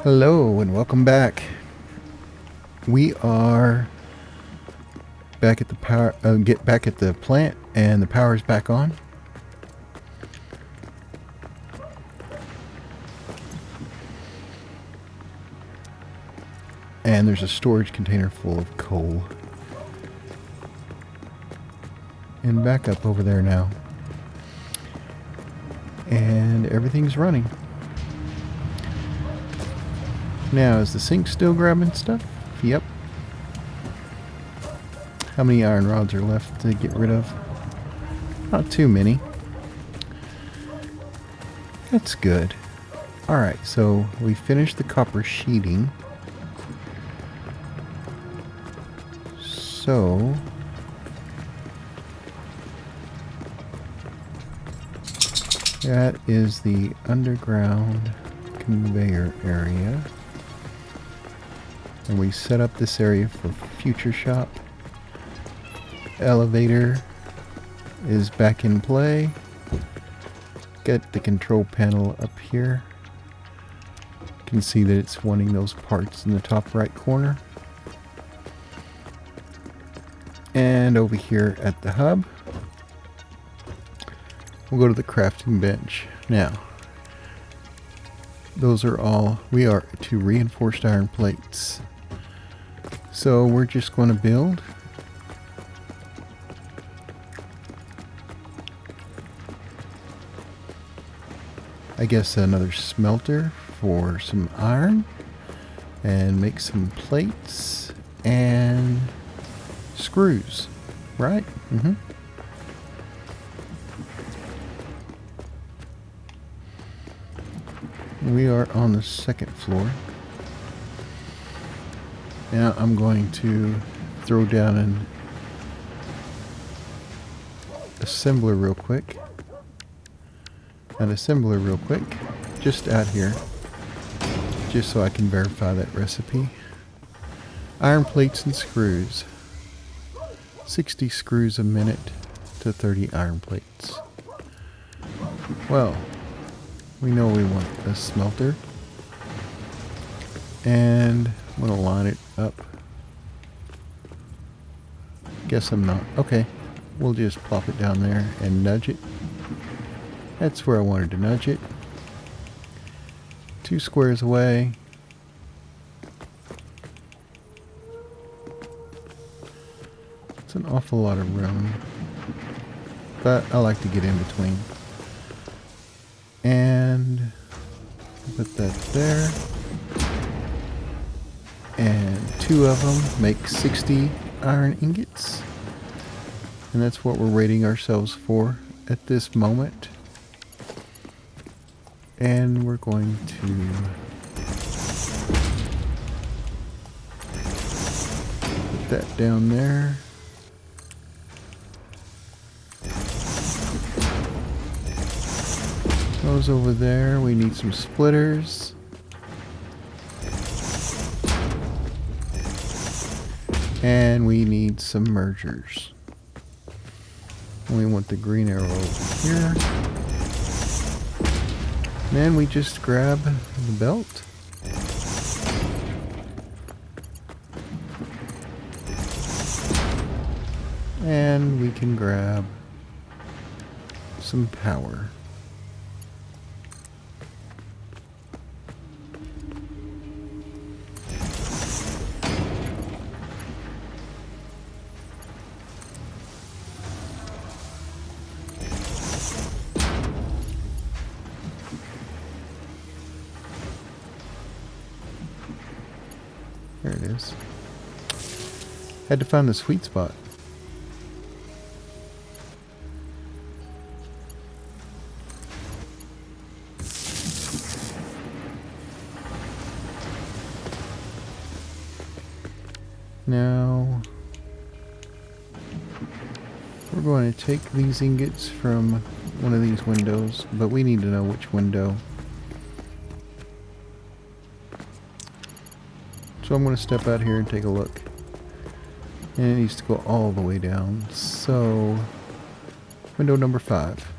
Hello and welcome back. We are back at the power. Get back at the plant, and the power's back on. And there's a storage container full of coal. And back up over there now. And everything's running. Now, is the sink still grabbing stuff? Yep. How many iron rods are left to get rid of? Not too many. That's good. Alright, so we finished the copper sheeting. So that is the underground conveyor area. And we set up this area for future shop. Elevator is back in play. Get the control panel up here. You can see that it's wanting those parts in the top right corner. And over here at the hub, we'll go to the crafting bench. Now, those are all, we are to reinforced iron plates. So we're just going to build I guess another smelter for some iron and make some plates and screws, right? We are on the second floor. Now I'm going to throw down an assembler real quick. Just out here, just so I can verify that recipe. Iron plates and screws. 60 screws a minute to 30 iron plates. Well, we know we want a smelter. And I'm going to line it up. Guess I'm not. Okay, we'll just plop it down there and nudge it. That's where I wanted to nudge it. 2 squares away. It's an awful lot of room, but I like to get in between. And put that there. And 2 of them make 60 iron ingots. And that's what we're rating ourselves for at this moment. And we're going to put that down there. Those over there, we need some splitters. And we need some mergers. We want the green arrow over here. Then we just grab the belt. And we can grab some power. There it is. Had to find the sweet spot. Now, we're going to take these ingots from one of these windows, but we need to know which window. So I'm going to step out here and take a look. And it needs to go all the way down. So, window number 5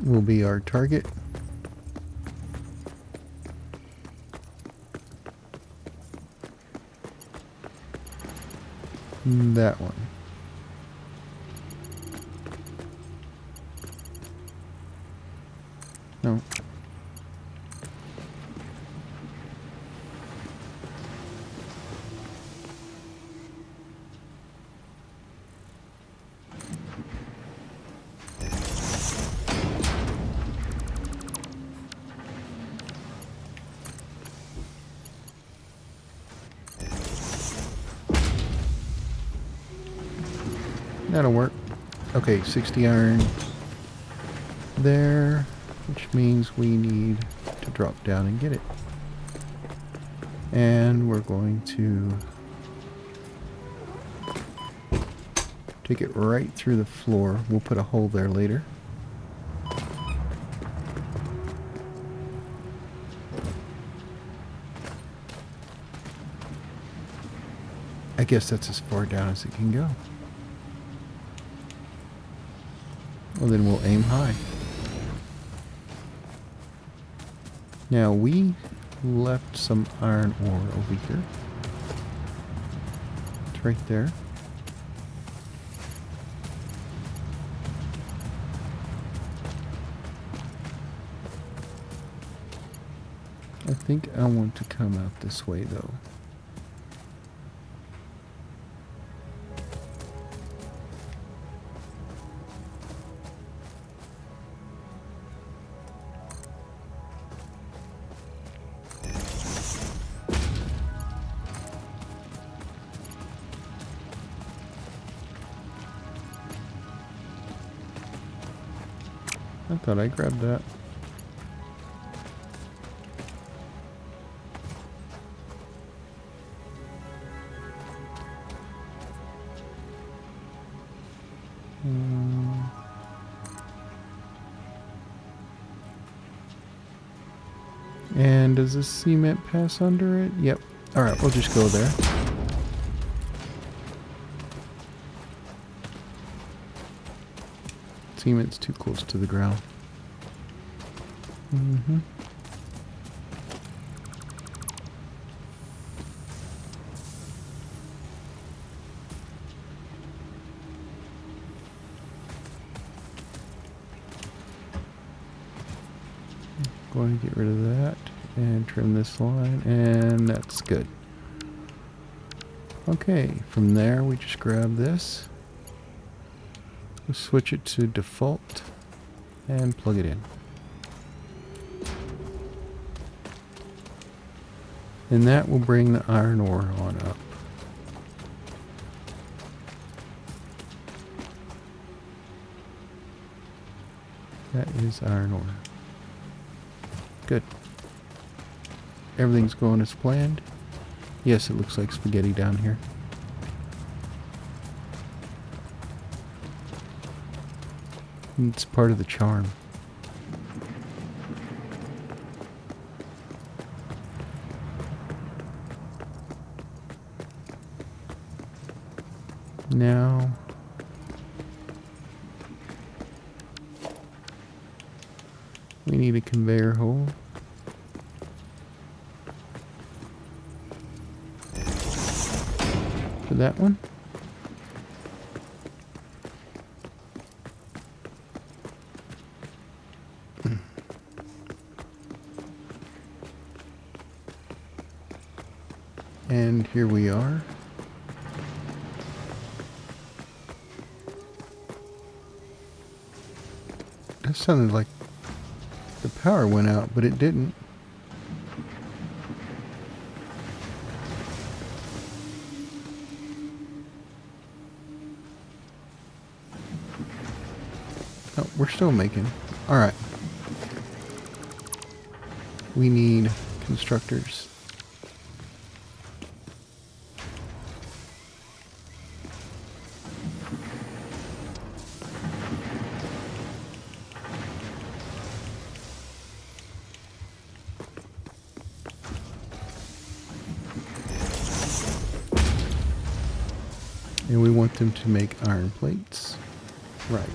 will be our target. That one. No. That'll work. Okay, 60 iron there, which means we need to drop down and get it. And we're going to take it right through the floor. We'll put a hole there later. I guess that's as far down as it can go. Well, then we'll aim high. Now we left some iron ore over here. It's right there. I think I want to come out this way though. I thought I grabbed that. And does the cement pass under it? Yep. Alright, we'll just go there. Cement's too close to the ground. Going to get rid of that and trim this line, and that's good. Okay, from there we just grab this. We'll switch it to default and plug it in. And that will bring the iron ore on up. That is iron ore. Good. Everything's going as planned. Yes, it looks like spaghetti down here. It's part of the charm. Now we need a conveyor hole. For that one. And here we are. That sounded like the power went out, but it didn't. Oh, we're still making. Alright. We need constructors. And we want them to make iron plates. Right.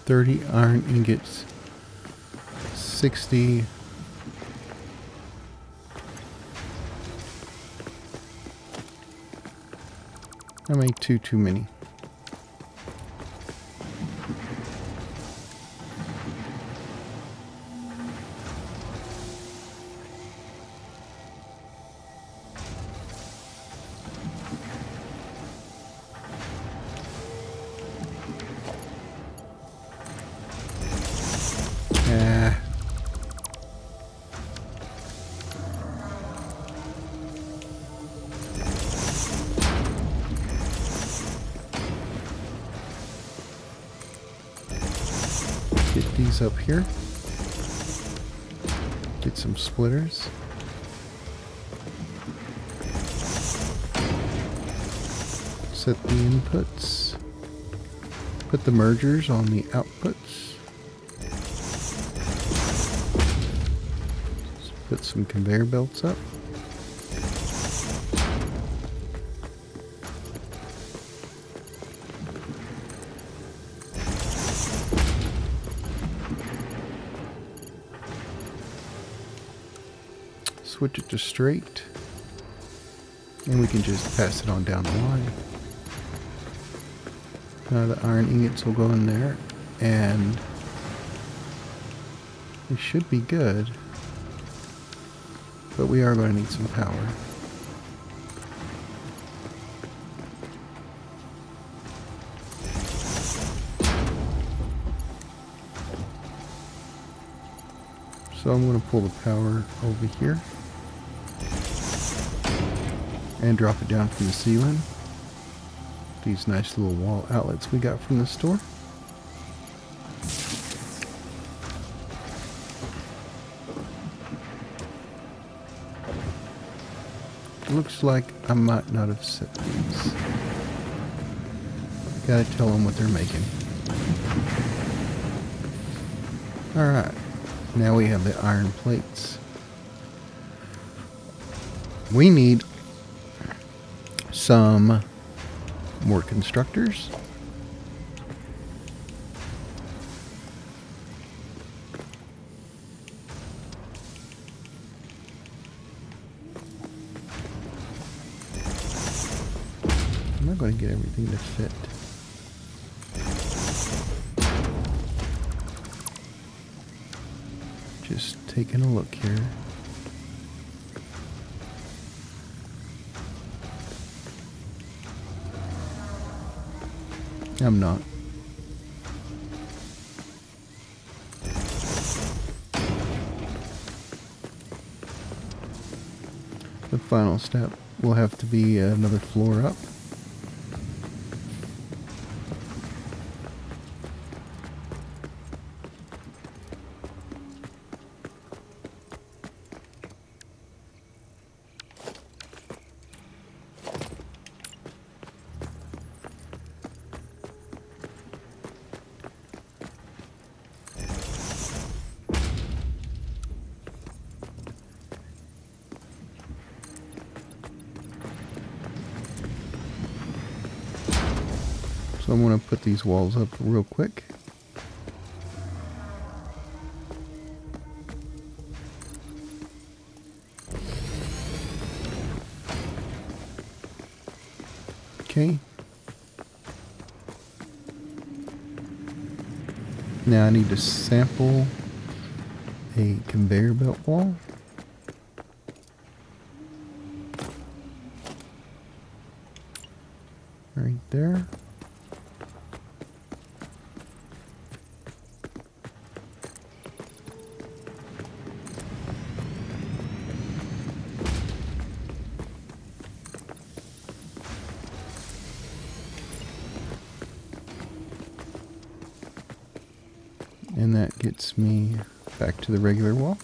30 iron ingots. 60. I made too many. Get these up here. Get some splitters. Set the inputs. Put the mergers on the outputs. Put some conveyor belts up. Switch it to straight, and we can just pass it on down the line. Now the iron ingots will go in there, and we should be good, but we are going to need some power. So I'm going to pull the power over here and drop it down from the ceiling. These nice little wall outlets we got from the store. Looks like I might not have set these. Gotta tell them what they're making. Alright, now we have the iron plates. We need some more constructors. I'm not going to get everything to fit. Just taking a look here. I'm not. The final step will have to be another floor up. So I'm going to put these walls up real quick. Okay. Now I need to sample a conveyor belt wall. Right there. And that gets me back to the regular wall.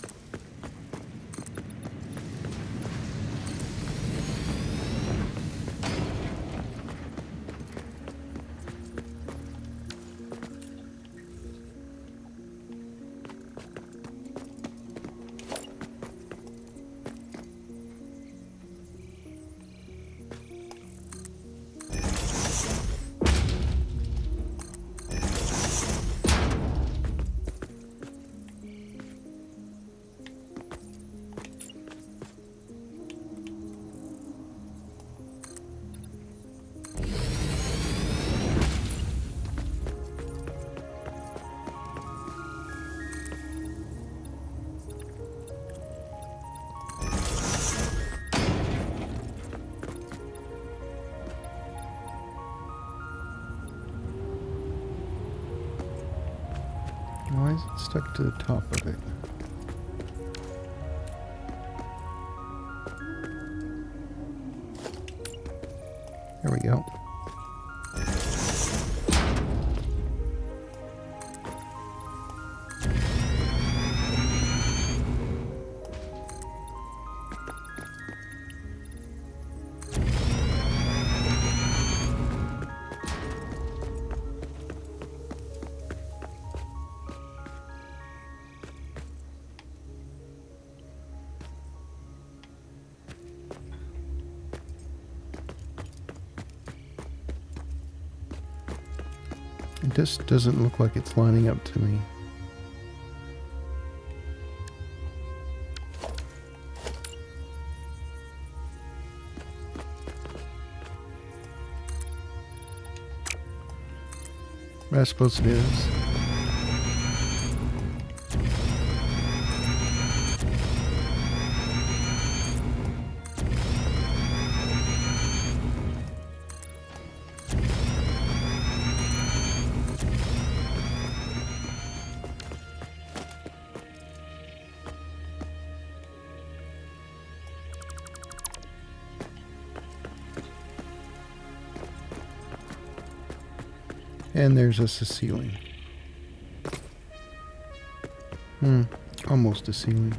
Stuck to the top of it. There we go. It just doesn't look like it's lining up to me. But I suppose it is. And there's us a ceiling. Almost a ceiling.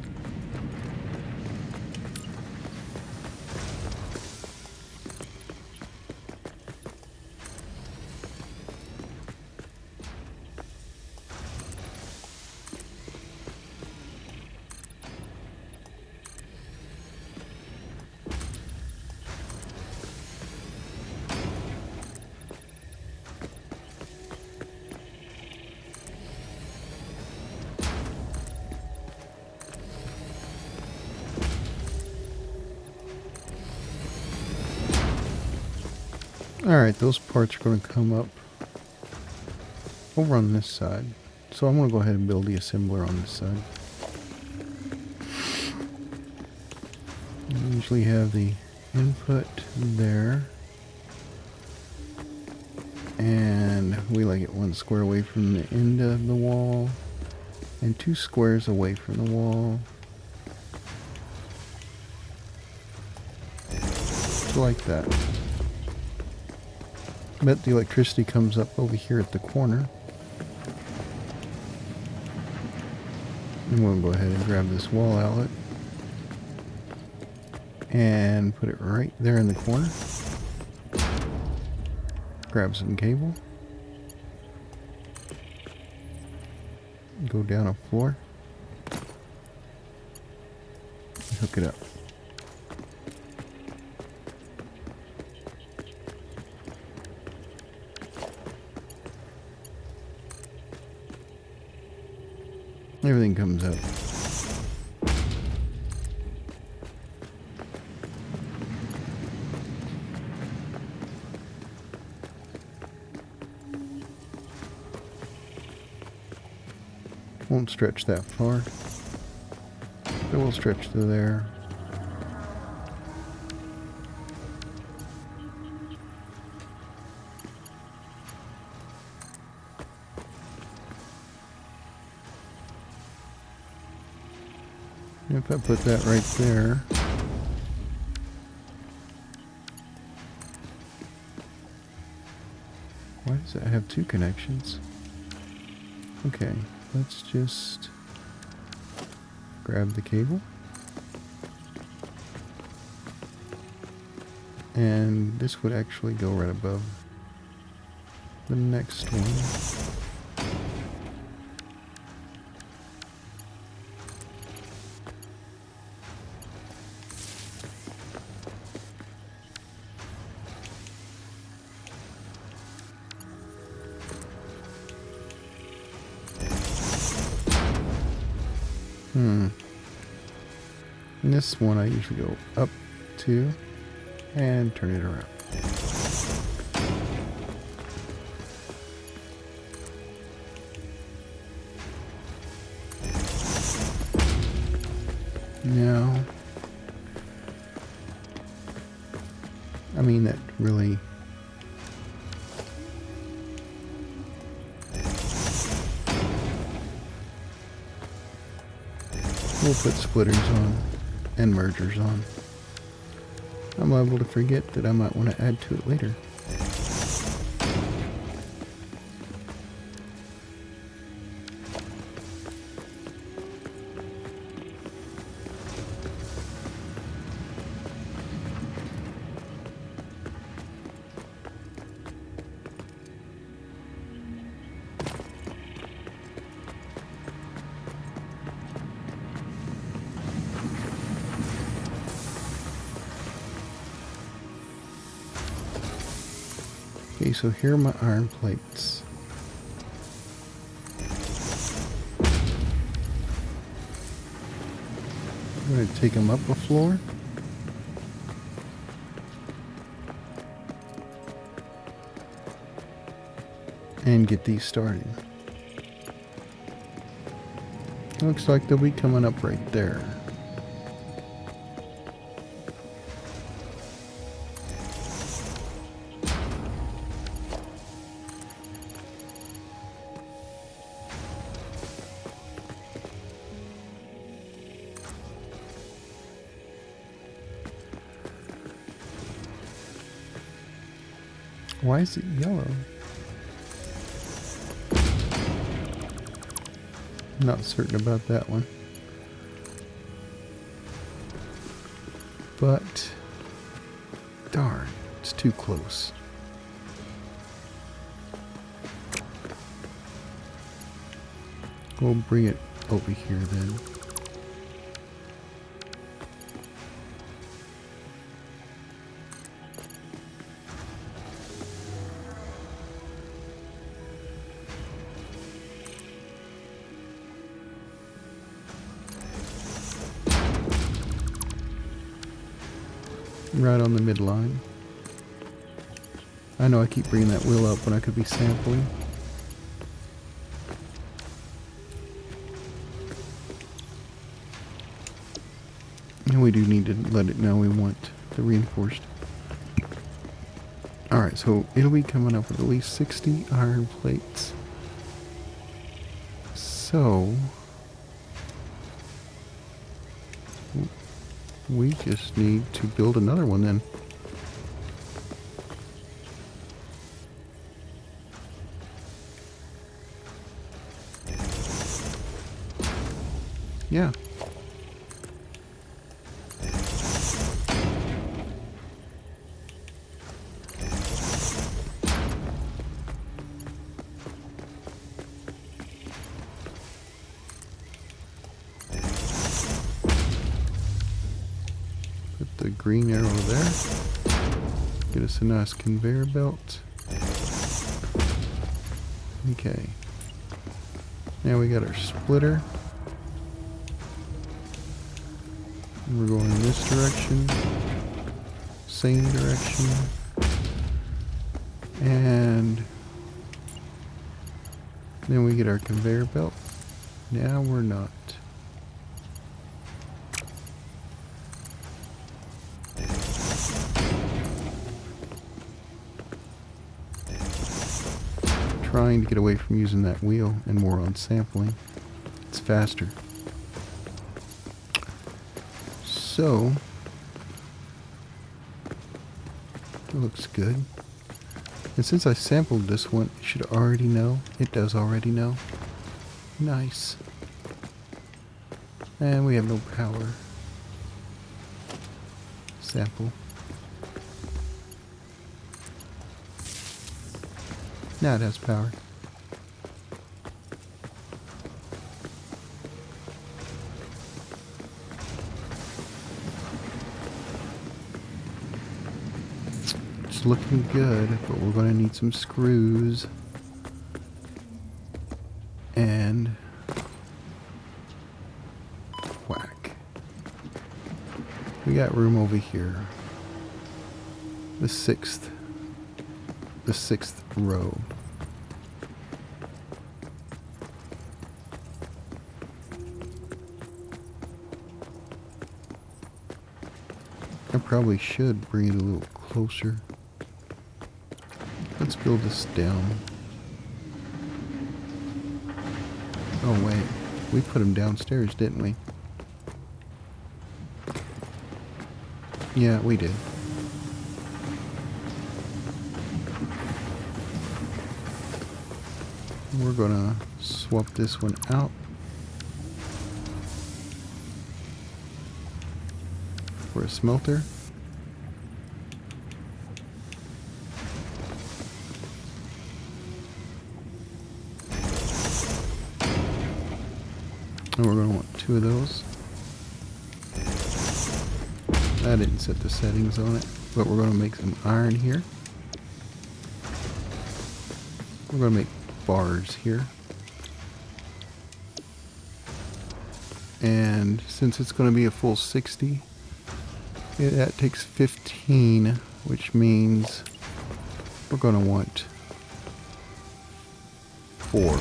Alright, those parts are going to come up over on this side. So I'm going to go ahead and build the assembler on this side. I usually have the input there. And we like it 1 square away from the end of the wall. And 2 squares away from the wall. So like that. But the electricity comes up over here at the corner. And we'll go ahead and grab this wall outlet. And put it right there in the corner. Grab some cable. Go down a floor. And hook it up. Everything comes out. Won't stretch that far. It will stretch to there. If I put that right there, why does it have 2 connections? Okay, let's just grab the cable. And this would actually go right above the next one. And this one I usually go up to and turn it around. Now, I mean that really We'll put splitters on and mergers on. I'm liable to forget that I might want to add to it later. Okay, so here are my iron plates. I'm going to take them up a floor. And get these started. Looks like they'll be coming up right there. Why is it yellow? Not certain about that one. But darn, it's too close. We'll bring it over here then. Right on the midline. I know I keep bringing that wheel up when I could be sampling. And we do need to let it know we want the reinforced. Alright, so it'll be coming up with at least 60 iron plates. So we just need to build another one then. Yeah. Put the green arrow there. Get us a nice conveyor belt. Okay. Now we got our splitter. We're going in this direction. Same direction. And then we get our conveyor belt. Now we're not. Trying to get away from using that wheel and more on sampling. It's faster. So, it looks good. And since I sampled this one, it should already know. It does already know. Nice. And we have no power. Sample. Now it has power. It's looking good, but we're going to need some screws. And whack. We got room over here. The sixth row. I probably should bring it a little closer. Let's build this down. Oh wait, we put them downstairs, didn't we? Yeah, we did. We're gonna swap this one out for a smelter. And we're going to want 2 of those. I didn't set the settings on it, but we're going to make some iron here. We're going to make bars here. And since it's going to be a full 60, that takes 15, which means we're going to want 4.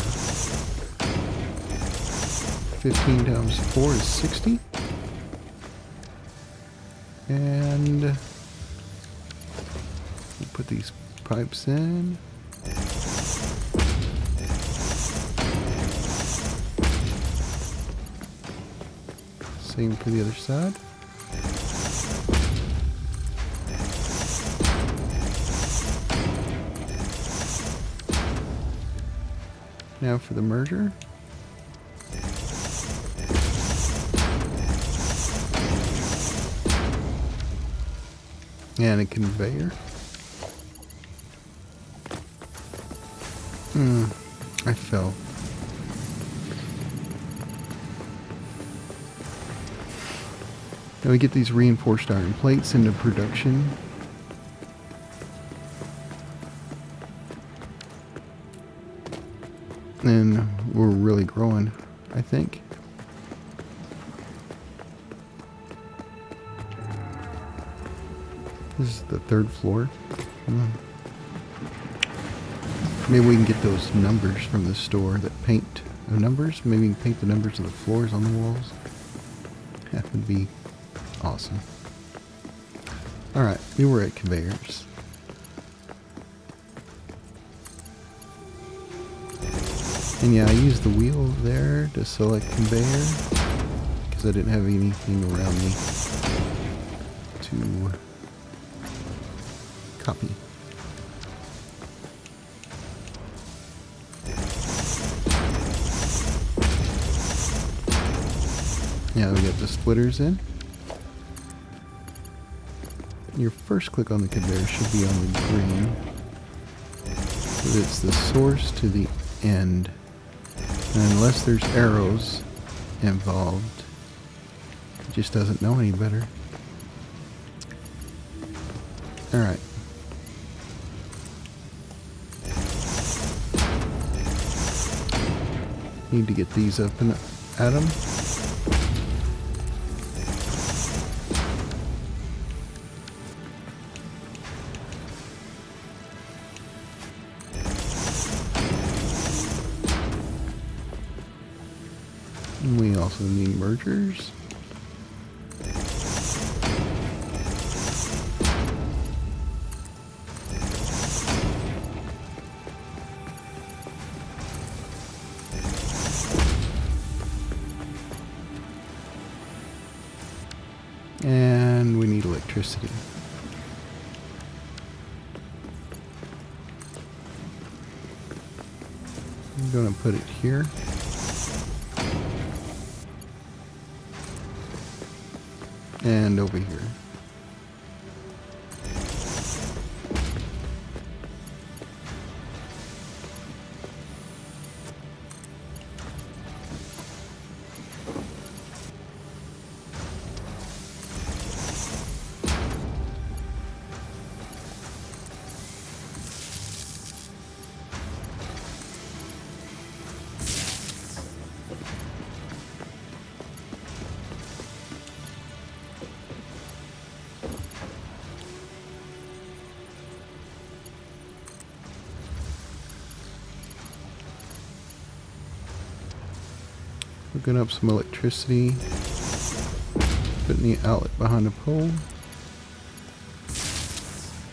15 times 4 is 60. And we'll put these pipes in. Same for the other side. Now for the merger. And a conveyor. I fell. Now we get these reinforced iron plates into production. And we're really growing, I think. This is the 3rd floor. Maybe we can get those numbers from the store that paint the numbers. Maybe we can paint the numbers of the floors on the walls. That would be awesome. Alright, we were at conveyors. And yeah, I used the wheel there to select conveyor because I didn't have anything around me to copy. Yeah, we got the splitters in. Your first click on the conveyor should be on the green. But it's the source to the end. And unless there's arrows involved, it just doesn't know any better. Alright. Need to get these up and at them. And we also need mergers. And we need electricity. I'm going to put it here. And over here. Hooking up some electricity, putting the outlet behind the pole,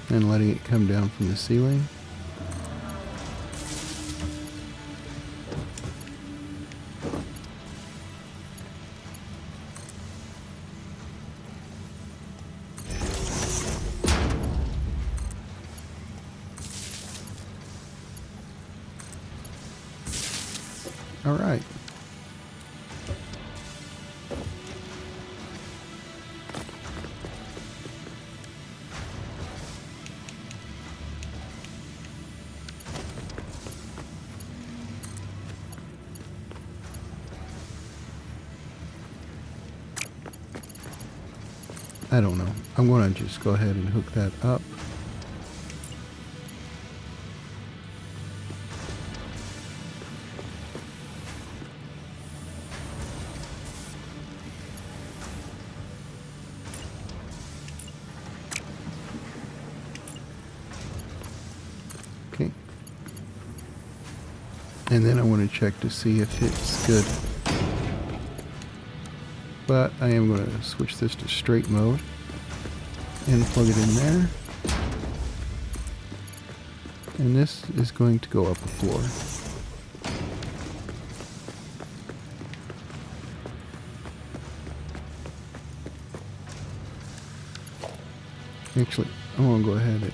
and letting it come down from the ceiling. All right. I don't know. I'm going to just go ahead and hook that up. Okay. And then I want to check to see if it's good. But I am going to switch this to straight mode and plug it in there. And this is going to go up the floor. Actually, I'm going to go ahead and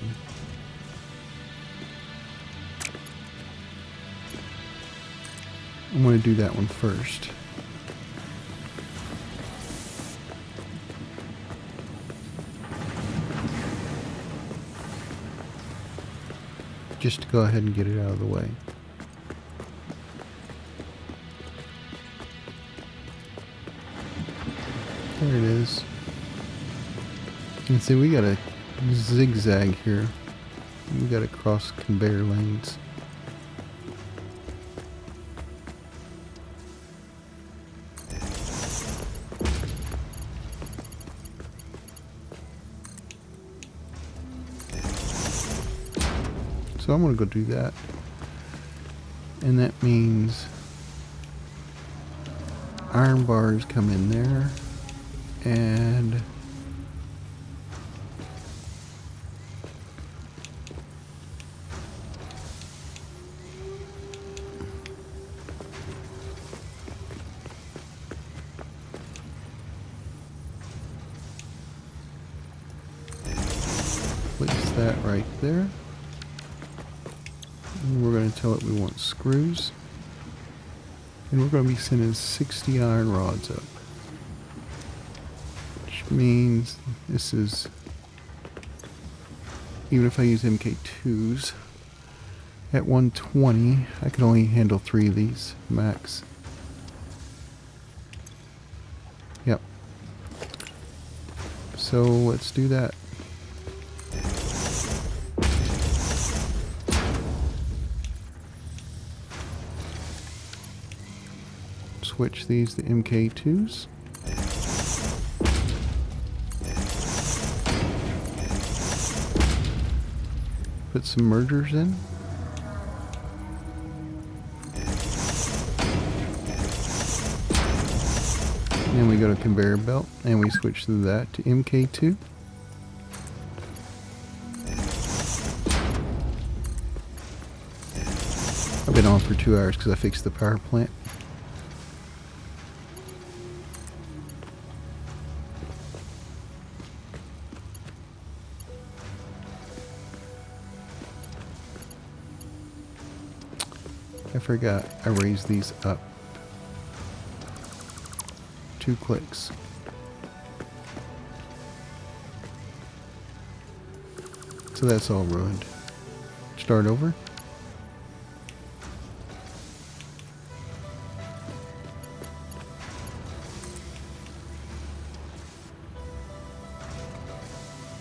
I'm going to do that one first. Just to go ahead and get it out of the way. There it is. You can see we got a zigzag here. We got to cross conveyor lanes. So I'm going to go do that. And that means iron bars come in there and place that right there. And we're going to tell it we want screws. And we're going to be sending 60 iron rods up. Which means this is, even if I use MK2s, at 120, I can only handle 3 of these, max. Yep. So let's do that. Switch these to MK2s. Put some mergers in. Then we go to conveyor belt and we switch that to MK2. I've been on for 2 hours because I fixed the power plant. I forgot I raised these up 2 clicks. So that's all ruined. Start over.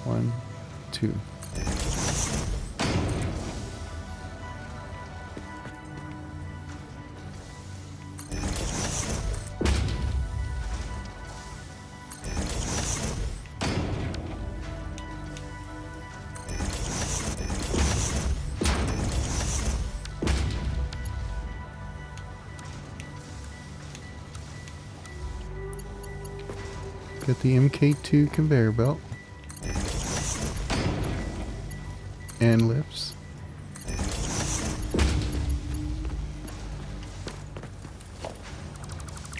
One, two. Got the MK2 conveyor belt and lifts.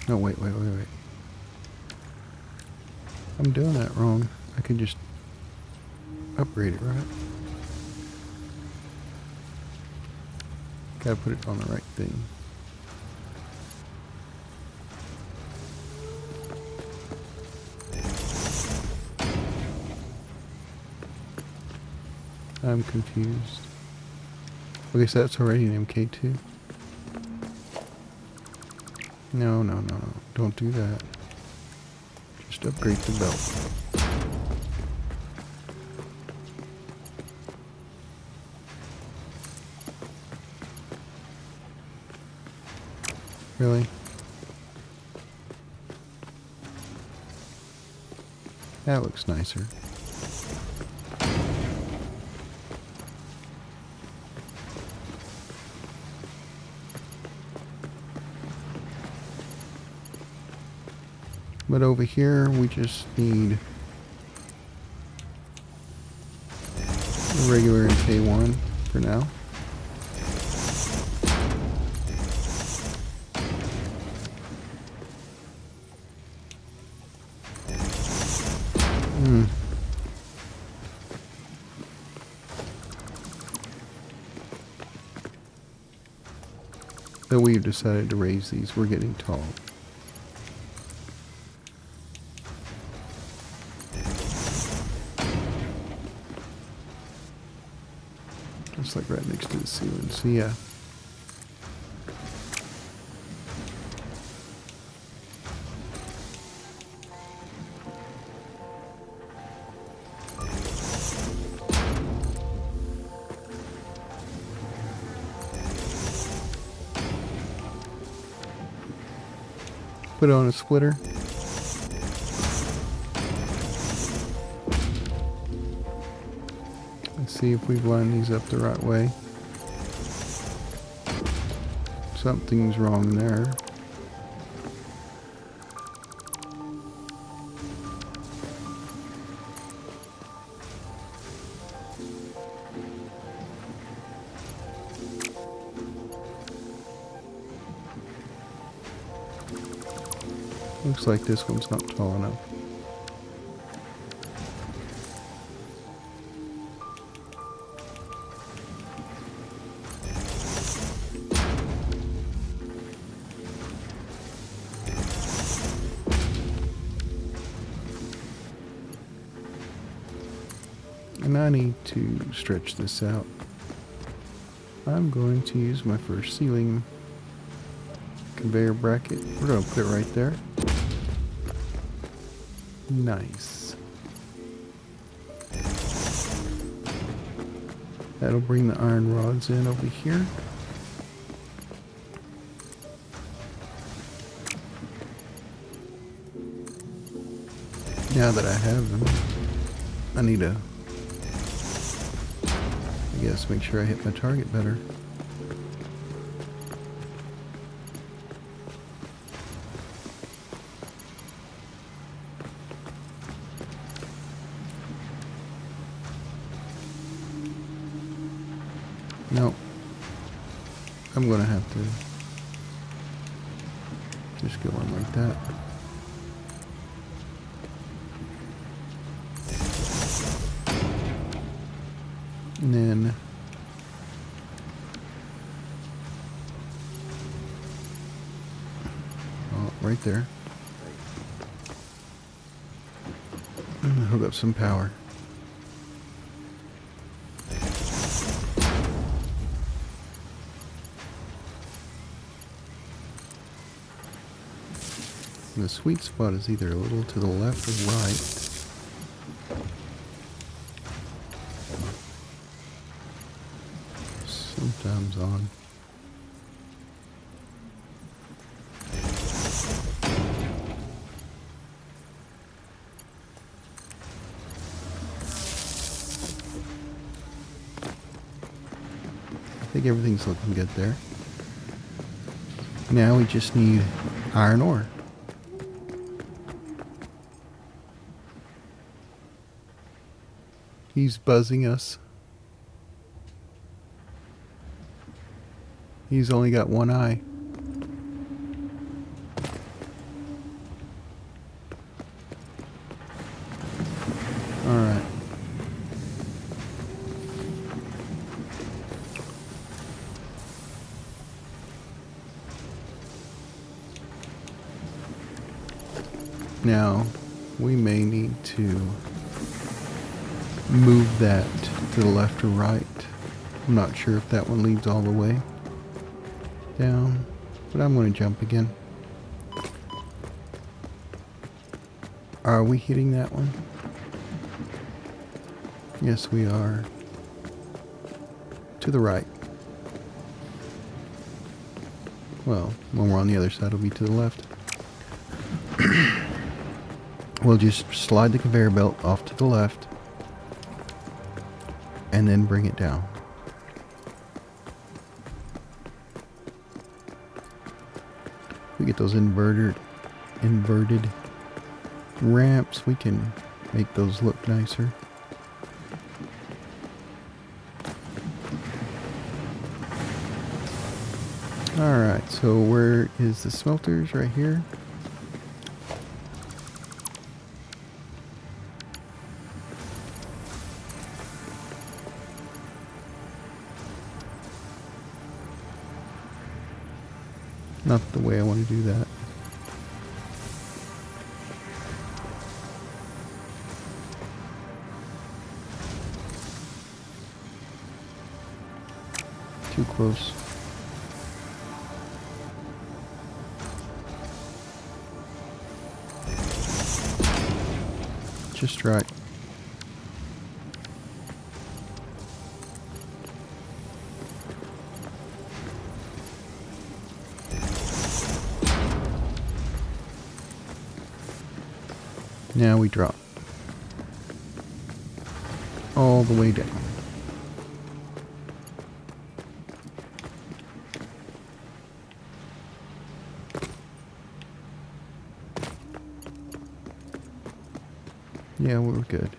No, wait. I'm doing that wrong. I can just upgrade it, right? Gotta put it on the right thing. I'm confused. Okay, so that's already an MK2. No, no, no, no. Don't do that. Just upgrade the belt. Really? That looks nicer. But over here, we just need the regular MK1 for now. So we've decided to raise these. We're getting tall. Just like right next to the ceiling. So yeah. Put on a splitter. Let's see if we've lined these up the right way. Something's wrong there. Looks like this one's not tall enough. And I need to stretch this out. I'm going to use my first ceiling conveyor bracket. We're going to put it right there. Nice. That'll bring the iron rods in over here. Now that I have them, I need to, I guess, make sure I hit my target better. No, I'm gonna have to just go on like that. And then right there. Hook up some power. The sweet spot is either a little to the left or right. Sometimes on. I think everything's looking good there. Now we just need iron ore. He's buzzing us. He's only got one eye. Alright. Now, we may need to move that to the left or right. I'm not sure if that one leads all the way down, but I'm going to jump again. Are we hitting that one? Yes, we are. To the right. Well, when we're on the other side, it'll be to the left. We'll just slide the conveyor belt off to the left and then bring it down. We get those inverted ramps. We can make those look nicer. Alright, so where is the smelters? Right here. Not the way I want to do that. Too close. Just right. Now we drop all the way down. Yeah, we're good.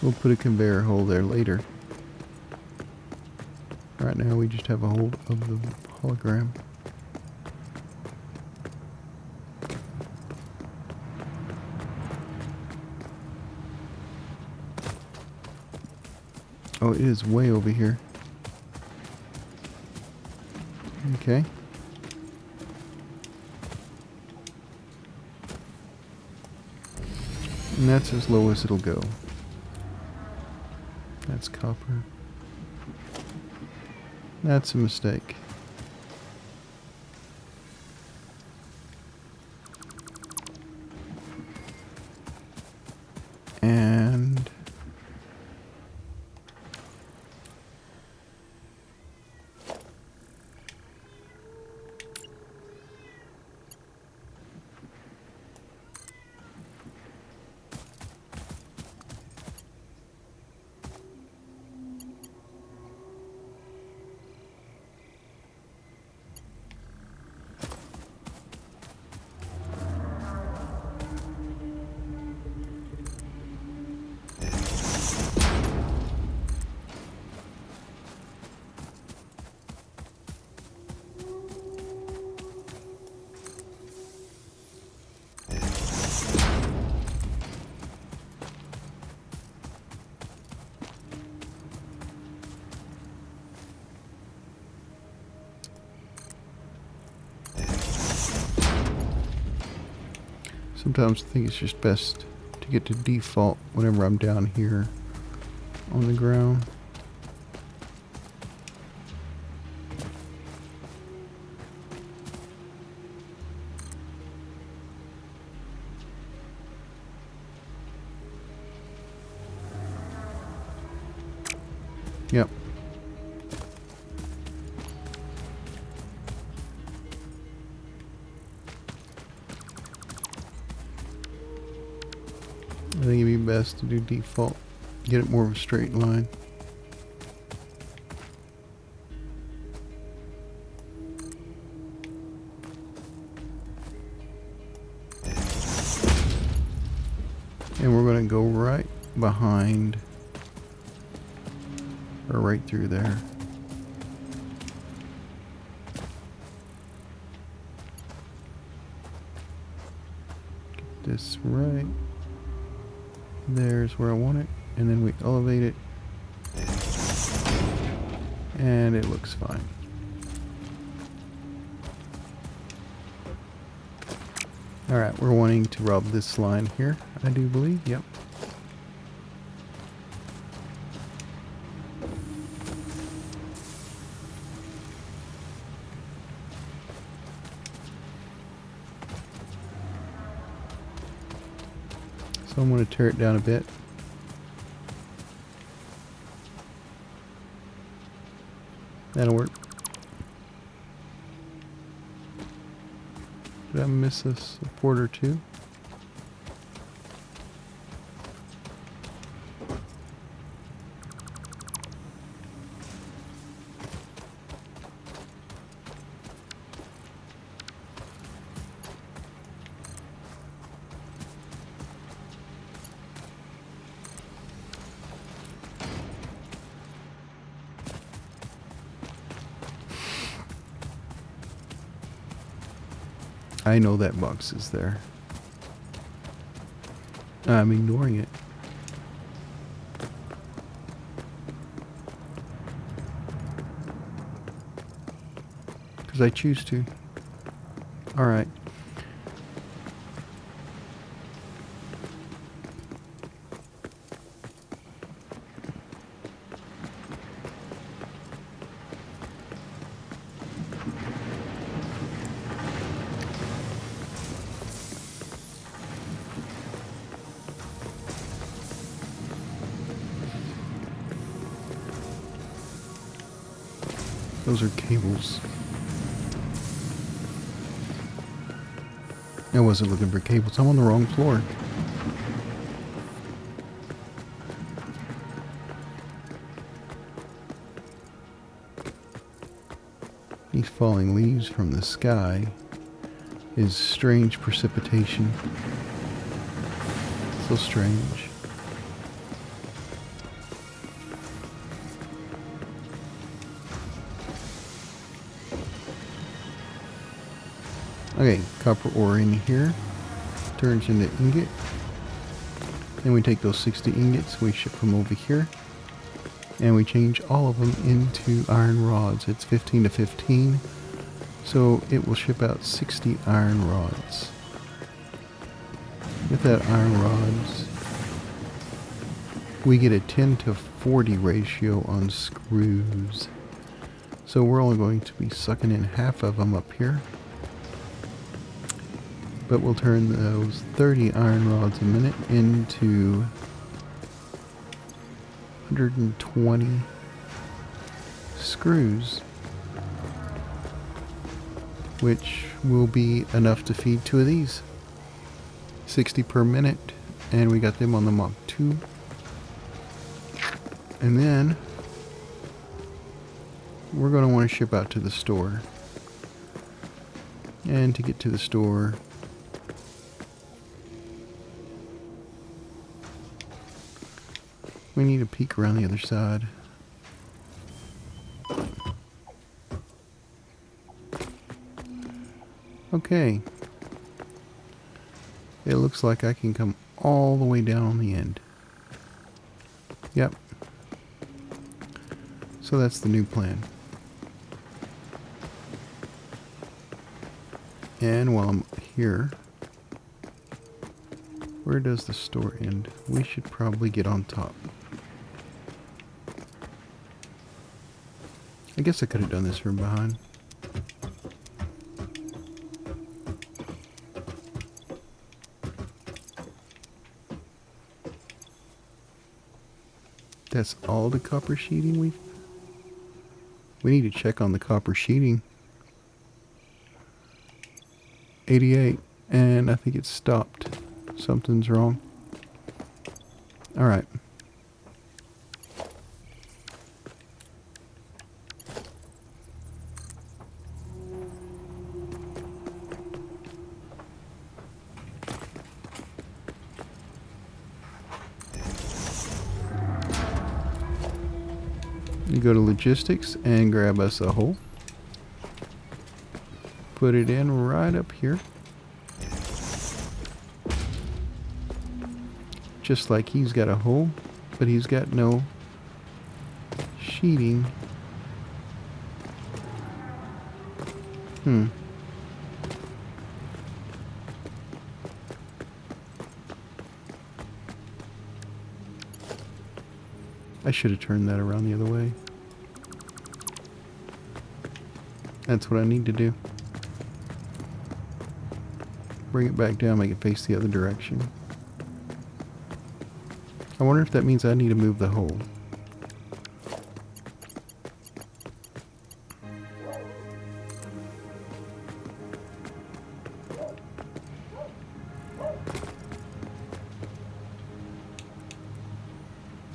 We'll put a conveyor hole there later. Right now we just have a hold of the hologram. Oh, it is way over here. Okay. And that's as low as it'll go. That's copper. That's a mistake. And sometimes I think it's just best to get to default whenever I'm down here on the ground. Yep. I think it'd be best to do default. Get it more of a straight line. And we're going to go right behind, or right through there. Get this right. There's where I want it. And then we elevate it. And it looks fine. Alright, we're wanting to rub this line here, I do believe. Yep. So I'm going to tear it down a bit. That'll work. Did I miss a support or two? I know that box is there. I'm ignoring it. Because I choose to. Alright. Those are cables. I wasn't looking for cables. I'm on the wrong floor. These falling leaves from the sky is strange precipitation. So strange. Okay, copper ore in here turns into ingot. Then we take those 60 ingots, we ship them over here, and we change all of them into iron rods. It's 15 to 15, so it will ship out 60 iron rods. With that iron rods, we get a 10 to 40 ratio on screws. So we're only going to be sucking in half of them up here. But we'll turn those 30 iron rods a minute into 120 screws, which will be enough to feed 2 of these. 60 per minute, and we got them on the Mach 2. And then we're going to want to ship out to the store. And to get to the store, we need to peek around the other side. Okay. It looks like I can come all the way down on the end. Yep. So that's the new plan. And while I'm here, where does the store end? We should probably get on top. I guess I could have done this from behind. That's all the copper sheeting we need to check on the copper sheeting. 88, and I think it's stopped. Something's wrong. Alright. You go to logistics and grab us a hole. Put it in right up here. Just like he's got a hole, but he's got no sheeting. I should have turned that around the other way. That's what I need to do. Bring it back down, make it face the other direction. I wonder if that means I need to move the hole.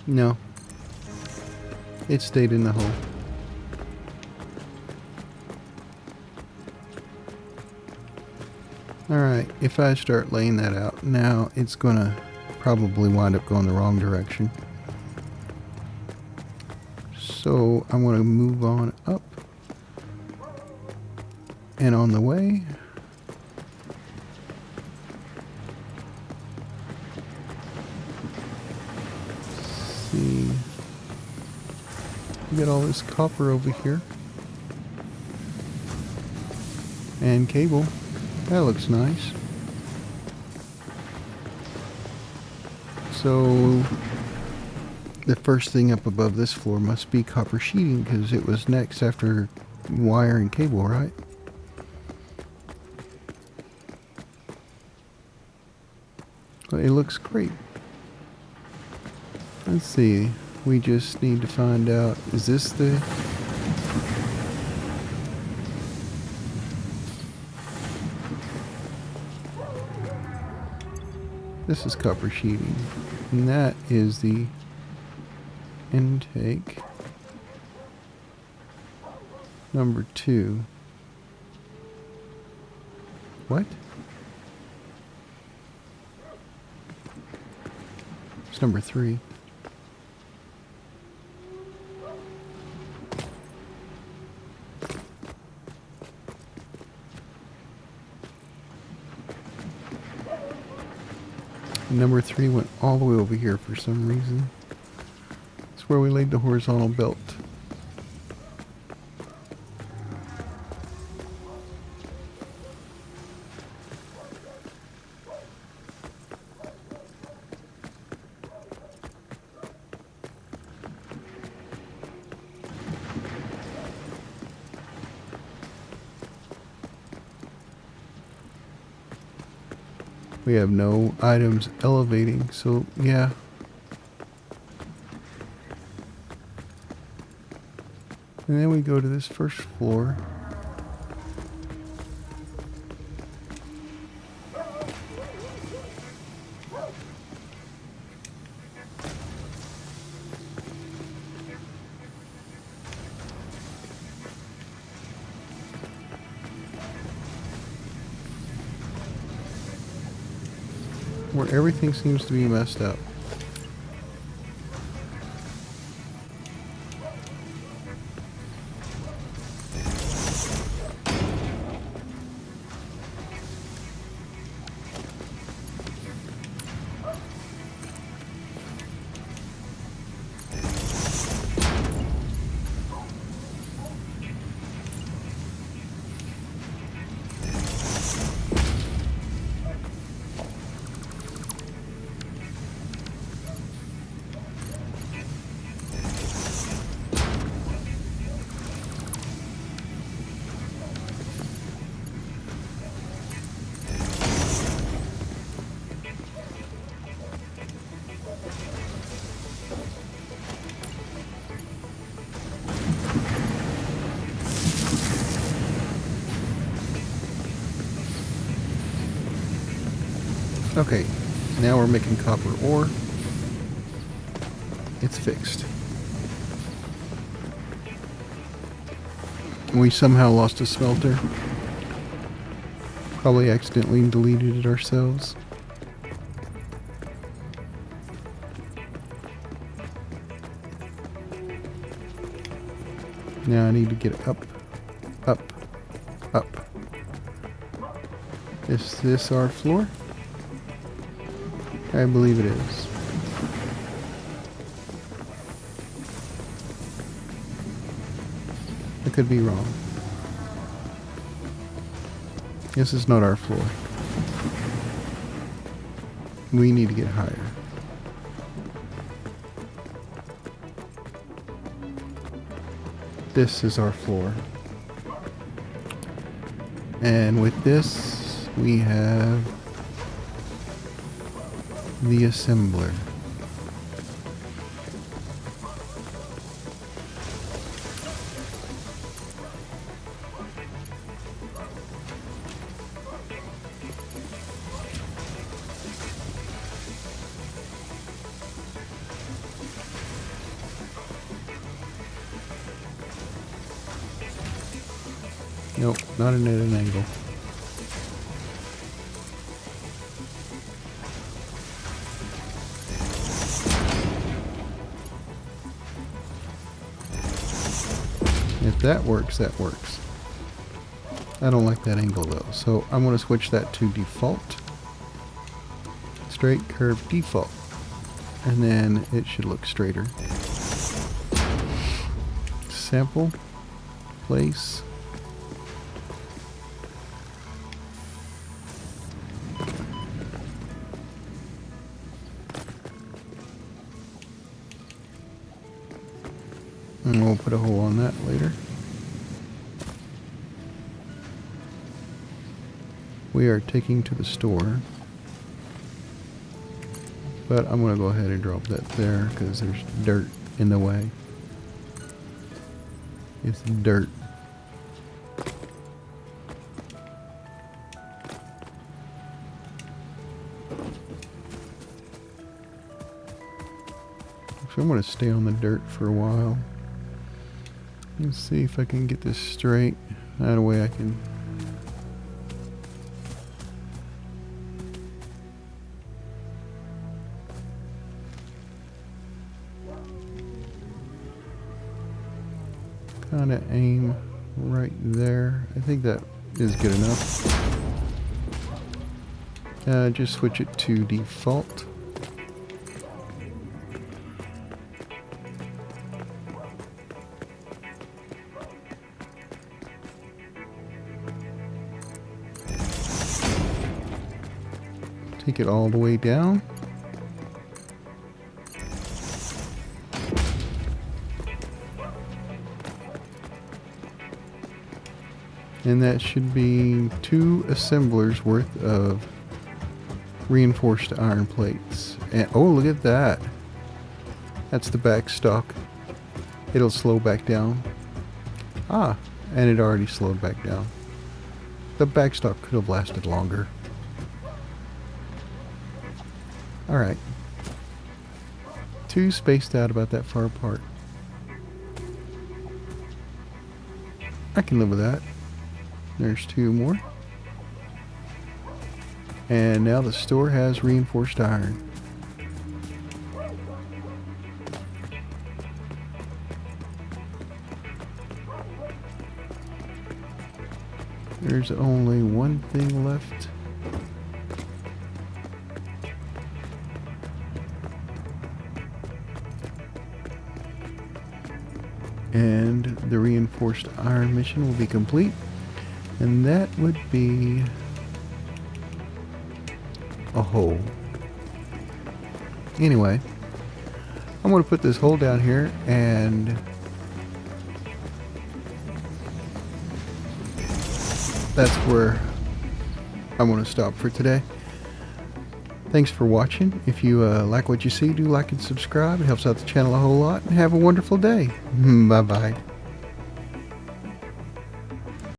No. It stayed in the hole. Alright, if I start laying that out now, it's gonna probably wind up going the wrong direction. So I'm gonna move on up. And on the way, see, we got all this copper over here. And cable. That looks nice. So the first thing up above this floor must be copper sheeting because it was next after wire and cable, right? Well, it looks great. Let's see. We just need to find out, is this the... This is copper sheeting, and that is the intake number 2. What? It's number 3. Number 3 went all the way over here for some reason. It's where we laid the horizontal belt. We have no items elevating, so yeah. And then we go to this first floor. Where everything seems to be messed up. Okay, now we're making copper ore. It's fixed. We somehow lost a smelter. Probably accidentally deleted it ourselves. Now I need to get up, up, up. Is this our floor? I believe it is. I could be wrong. This is not our floor. We need to get higher. This is our floor. And with this, we have the assembler. Nope, not at an angle. If that works, that works. I don't like that angle though, so I'm going to switch that to default. Straight curve default. And then it should look straighter. Sample. Place. And we'll put a hole on that later. We are taking to the store. But I'm going to go ahead and drop that there because there's dirt in the way. It's dirt. So I'm going to stay on the dirt for a while. Let's see if I can get this straight. That way I can... kind of aim right there. I think that is good enough. Just switch it to default. Take it all the way down. And that should be 2 assemblers worth of reinforced iron plates. And oh, look at that. That's the back stock. It'll slow back down. Ah, and it already slowed back down. The back stock could have lasted longer. Alright. 2 spaced out about that far apart. I can live with that. There's 2 more. And now the store has reinforced iron. There's only one thing left. And the reinforced iron mission will be complete. And that would be a hole. Anyway, I'm going to put this hole down here and that's where I'm going to stop for today. Thanks for watching. If you like what you see, do like and subscribe. It helps out the channel a whole lot. And have a wonderful day. Bye-bye.